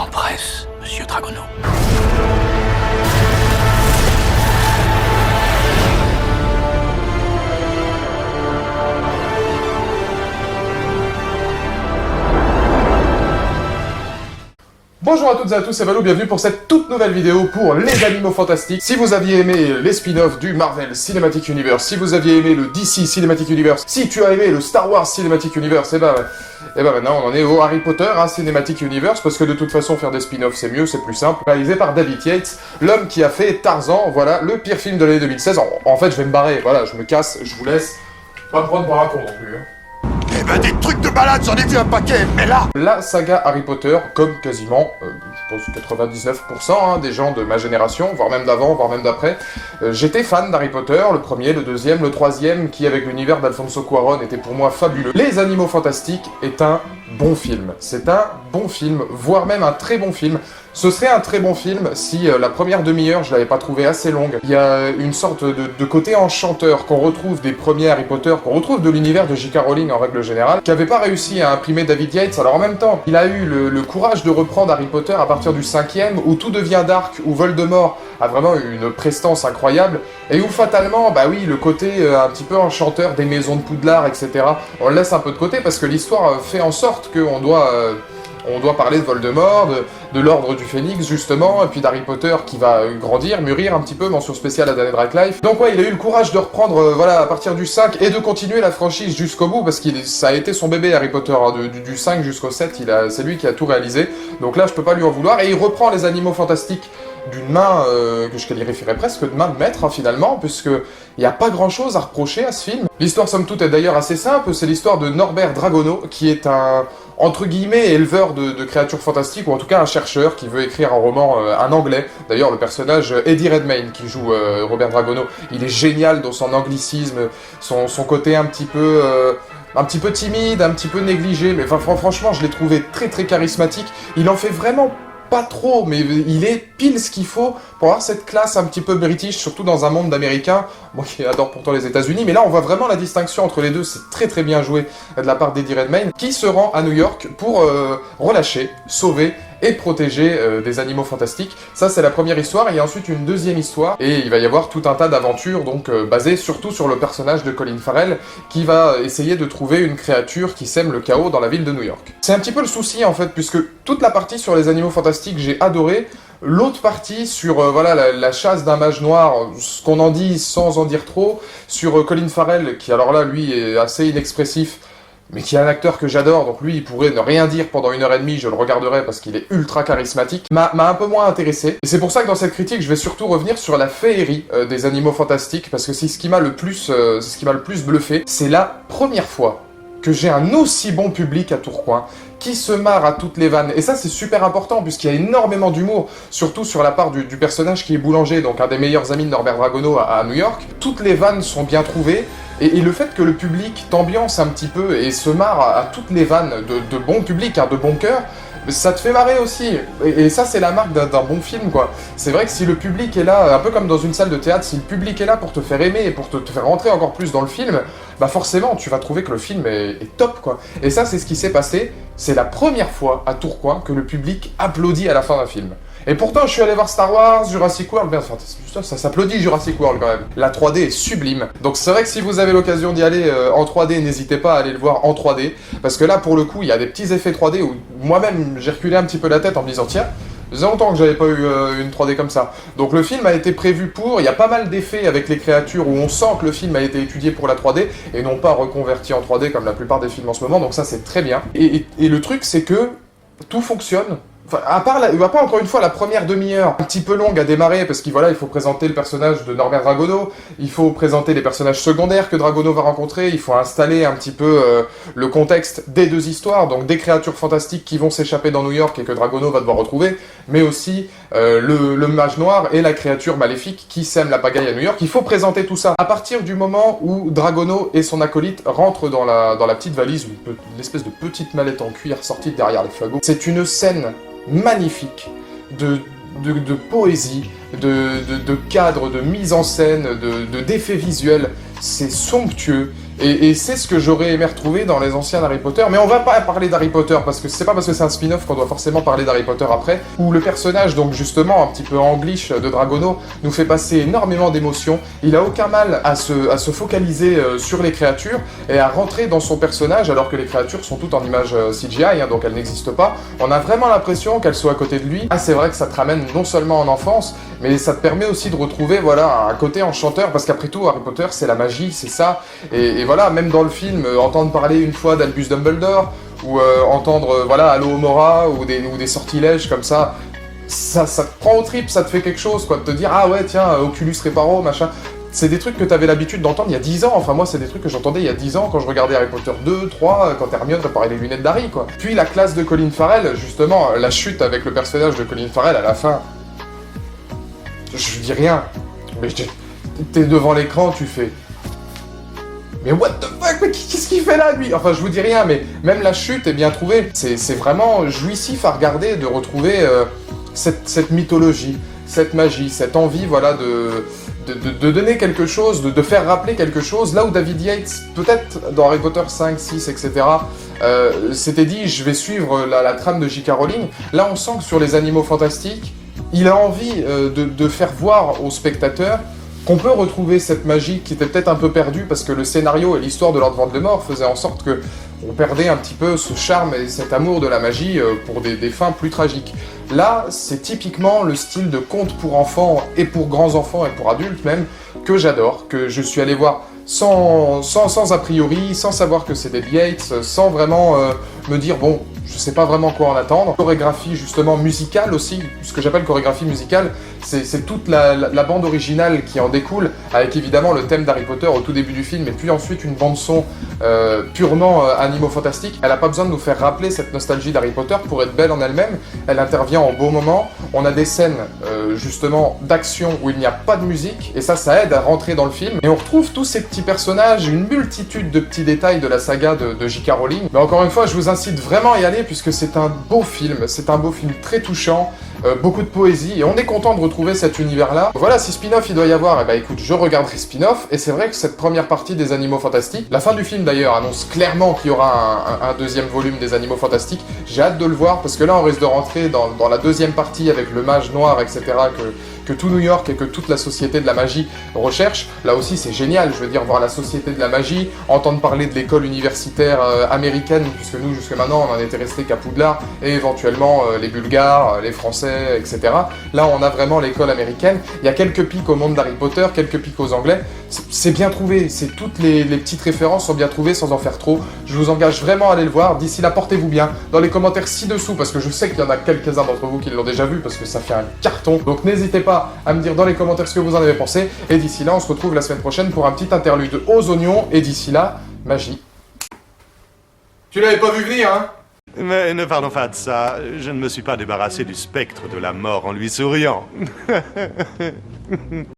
temps presse, monsieur Dragono. Bonjour à toutes et à tous, c'est Valou, bienvenue pour cette toute nouvelle vidéo pour les Animaux Fantastiques. Si vous aviez aimé les spin-offs du Marvel Cinematic Universe, si vous aviez aimé le DC Cinematic Universe, si tu as aimé le Star Wars Cinematic Universe, et ben maintenant on en est au Harry Potter Cinematic Universe, parce que de toute façon faire des spin-offs c'est mieux, c'est plus simple. Réalisé par David Yates, l'homme qui a fait Tarzan, voilà, le pire film de l'année 2016. En fait je vais me barrer, voilà, je me casse, je vous laisse. Pas me prendre pour un con non plus, hein. Eh ben des trucs de balade, j'en ai vu un paquet, mais là... La saga Harry Potter, comme quasiment, je pense 99% des gens de ma génération, voire même d'avant, voire même d'après, j'étais fan d'Harry Potter, le premier, le deuxième, le troisième, qui avec l'univers d'Alfonso Cuarón était pour moi fabuleux. Les Animaux Fantastiques est un bon film. C'est un bon film, voire même un très bon film. Ce serait un très bon film si la première demi-heure, je l'avais pas trouvé assez longue. Il y a une sorte de côté enchanteur qu'on retrouve des premiers Harry Potter, qu'on retrouve de l'univers de J.K. Rowling en règle générale, qui avait pas réussi à imprimer David Yates. Alors en même temps, il a eu le courage de reprendre Harry Potter à partir du 5e, où tout devient dark, où Voldemort a vraiment une prestance incroyable, et où fatalement, bah oui, le côté un petit peu enchanteur des maisons de Poudlard, etc., on le laisse un peu de côté, parce que l'histoire fait en sorte qu'on doit... On doit parler de Voldemort, de l'Ordre du Phénix, justement, et puis d'Harry Potter qui va grandir, mûrir un petit peu, mention spéciale à Daniel Radcliffe. Donc ouais, il a eu le courage de reprendre, voilà, à partir du 5, et de continuer la franchise jusqu'au bout, parce que ça a été son bébé, Harry Potter, hein, du 5 jusqu'au 7, c'est lui qui a tout réalisé. Donc là, je peux pas lui en vouloir, et il reprend les Animaux Fantastiques d'une main que je qualifierais presque de main de maître, finalement, puisque il n'y a pas grand-chose à reprocher à ce film. L'histoire, somme toute, est d'ailleurs assez simple, c'est l'histoire de Norbert Dragono, qui est un... entre guillemets, éleveur de créatures fantastiques, ou en tout cas un chercheur qui veut écrire un roman, un anglais. D'ailleurs, le personnage Eddie Redmayne, qui joue Robert Dragono, il est génial dans son anglicisme, son côté un petit peu timide, un petit peu négligé, mais franchement, je l'ai trouvé très très charismatique. Il en fait vraiment pas trop, mais il est pile ce qu'il faut pour avoir cette classe un petit peu british, surtout dans un monde d'Américains, moi qui adore pourtant les États-Unis, mais là on voit vraiment la distinction entre les deux, c'est très très bien joué de la part d'Eddie Redmayne, qui se rend à New York pour relâcher, sauver et protéger des animaux fantastiques. Ça c'est la première histoire, et il y a ensuite une deuxième histoire, et il va y avoir tout un tas d'aventures, donc basées surtout sur le personnage de Colin Farrell, qui va essayer de trouver une créature qui sème le chaos dans la ville de New York. C'est un petit peu le souci en fait, puisque toute la partie sur les animaux fantastiques j'ai adoré, l'autre partie sur voilà, la chasse d'un mage noir, ce qu'on en dit sans en dire trop, sur Colin Farrell, qui alors là lui est assez inexpressif, mais qui est un acteur que j'adore, donc lui il pourrait ne rien dire pendant 1h30, je le regarderai parce qu'il est ultra charismatique, m'a un peu moins intéressé. Et c'est pour ça que dans cette critique je vais surtout revenir sur la féerie des Animaux Fantastiques, parce que c'est ce qui m'a le plus bluffé. C'est la première fois que j'ai un aussi bon public à Tourcoing, qui se marre à toutes les vannes. Et ça, c'est super important, puisqu'il y a énormément d'humour, surtout sur la part du personnage qui est boulanger, donc un des meilleurs amis de Norbert Dragono à New York. Toutes les vannes sont bien trouvées, et le fait que le public t'ambiance un petit peu et se marre à toutes les vannes de bon public, de bon cœur, ça te fait marrer aussi, et ça c'est la marque d'un bon film, quoi. C'est vrai que si le public est là, un peu comme dans une salle de théâtre, si le public est là pour te faire aimer et pour te faire rentrer encore plus dans le film, bah forcément tu vas trouver que le film est top, quoi. Et ça c'est ce qui s'est passé, c'est la première fois à Tourcoing que le public applaudit à la fin d'un film. Et pourtant, je suis allé voir Star Wars, Jurassic World, bien, enfin, ça s'applaudit Jurassic World quand même. La 3D est sublime. Donc c'est vrai que si vous avez l'occasion d'y aller en 3D, n'hésitez pas à aller le voir en 3D, parce que là, pour le coup, il y a des petits effets 3D où moi-même, j'ai reculé un petit peu la tête en me disant, tiens, ça faisait longtemps que j'avais pas eu une 3D comme ça. Donc le film a été prévu pour, il y a pas mal d'effets avec les créatures où on sent que le film a été étudié pour la 3D, et non pas reconverti en 3D comme la plupart des films en ce moment, donc ça c'est très bien. Et le truc c'est que tout fonctionne. Enfin, à part encore une fois la première demi-heure, un petit peu longue à démarrer, parce qu'il voilà, il faut présenter le personnage de Norbert Dragono, il faut présenter les personnages secondaires que Dragono va rencontrer, il faut installer un petit peu le contexte des deux histoires, donc des créatures fantastiques qui vont s'échapper dans New York et que Dragono va devoir retrouver, mais aussi le mage noir et la créature maléfique qui sème la pagaille à New York. Il faut présenter tout ça. À partir du moment où Dragono et son acolyte rentrent dans la petite valise, une espèce de petite mallette en cuir sortie de derrière les fagots, c'est une scène magnifique de poésie, de cadre, de mise en scène, d'effets visuels. C'est somptueux, Et c'est ce que j'aurais aimé retrouver dans les anciens Harry Potter, mais on va pas parler d'Harry Potter, parce que c'est pas parce que c'est un spin-off qu'on doit forcément parler d'Harry Potter après, où le personnage, donc justement, un petit peu anglish de Dragono, nous fait passer énormément d'émotions. Il a aucun mal à se focaliser sur les créatures, et à rentrer dans son personnage, alors que les créatures sont toutes en image CGI, hein, donc elles n'existent pas. On a vraiment l'impression qu'elles sont à côté de lui. Ah, c'est vrai que ça te ramène non seulement en enfance, mais ça te permet aussi de retrouver, voilà, un côté enchanteur, parce qu'après tout, Harry Potter, c'est la magie, c'est ça, et voilà, même dans le film, entendre parler une fois d'Albus Dumbledore, ou entendre, voilà, Allo Mora, ou des sortilèges comme ça te prend au trip, ça te fait quelque chose, quoi, de te dire, ah ouais, tiens, Oculus Reparo, machin. C'est des trucs que t'avais l'habitude d'entendre il y a 10 ans, enfin moi c'est des trucs que j'entendais il y a 10 ans quand je regardais Harry Potter 2, 3, quand Hermione réparait les lunettes d'Harry, quoi. Puis la classe de Colin Farrell, justement, la chute avec le personnage de Colin Farrell à la fin, je dis rien, mais t'es devant l'écran, tu fais... Mais what the fuck, mais qu'est-ce qu'il fait là, lui? Enfin, je vous dis rien, mais même la chute est bien trouvée. C'est vraiment jouissif à regarder, de retrouver cette mythologie, cette magie, cette envie, voilà, de donner quelque chose, de faire rappeler quelque chose. Là où David Yates, peut-être dans Harry Potter 5, 6, etc., s'était dit, je vais suivre la trame de J.K. Rowling. Là, on sent que sur les Animaux Fantastiques, il a envie de faire voir aux spectateurs qu'on peut retrouver cette magie qui était peut-être un peu perdue parce que le scénario et l'histoire de Lord Voldemort faisaient en sorte que on perdait un petit peu ce charme et cet amour de la magie pour des fins plus tragiques. Là, c'est typiquement le style de conte pour enfants et pour grands enfants et pour adultes même que j'adore, que je suis allé voir sans a priori, sans savoir que c'est des Yates, sans vraiment me dire bon, je sais pas vraiment quoi en attendre. Chorégraphie justement musicale aussi, ce que j'appelle chorégraphie musicale, c'est toute la bande originale qui en découle, avec évidemment le thème d'Harry Potter au tout début du film, et puis ensuite une bande son purement Animaux Fantastiques. Elle a pas besoin de nous faire rappeler cette nostalgie d'Harry Potter pour être belle en elle-même, elle intervient en beau moment. On a des scènes justement d'action où il n'y a pas de musique, et ça aide à rentrer dans le film, et on retrouve tous ces petits personnages, une multitude de petits détails de la saga de J.K. Rowling. Mais encore une fois, je vous incite vraiment à y aller, puisque c'est un beau film très touchant, beaucoup de poésie, et on est content de retrouver cet univers-là. Voilà, si spin-off il doit y avoir, et bah écoute, je regarderai spin-off, et c'est vrai que cette première partie des Animaux Fantastiques, la fin du film d'ailleurs annonce clairement qu'il y aura un deuxième volume des Animaux Fantastiques. J'ai hâte de le voir, parce que là on risque de rentrer dans la deuxième partie avec le mage noir, etc., que tout New York et que toute la société de la magie recherche. Là aussi c'est génial, je veux dire, voir la société de la magie, entendre parler de l'école universitaire américaine, puisque nous jusque maintenant on en était resté qu'à Poudlard, et éventuellement les Bulgares, les Français, etc. Là on a vraiment l'école américaine, il y a quelques pics au monde d'Harry Potter, quelques pics aux Anglais, c'est bien trouvé, c'est toutes les petites références sont bien trouvées sans en faire trop. Je vous engage vraiment à aller le voir, d'ici là portez-vous bien, dans les commentaires ci-dessous, parce que je sais qu'il y en a quelques-uns d'entre vous qui l'ont déjà vu, parce que ça fait un carton, donc n'hésitez pas à me dire dans les commentaires ce que vous en avez pensé, et d'ici là on se retrouve la semaine prochaine pour un petit interlude aux oignons, et d'ici là, magie. Tu l'avais pas vu venir, hein? Mais ne parlons pas de ça, je ne me suis pas débarrassé du spectre de la mort en lui souriant.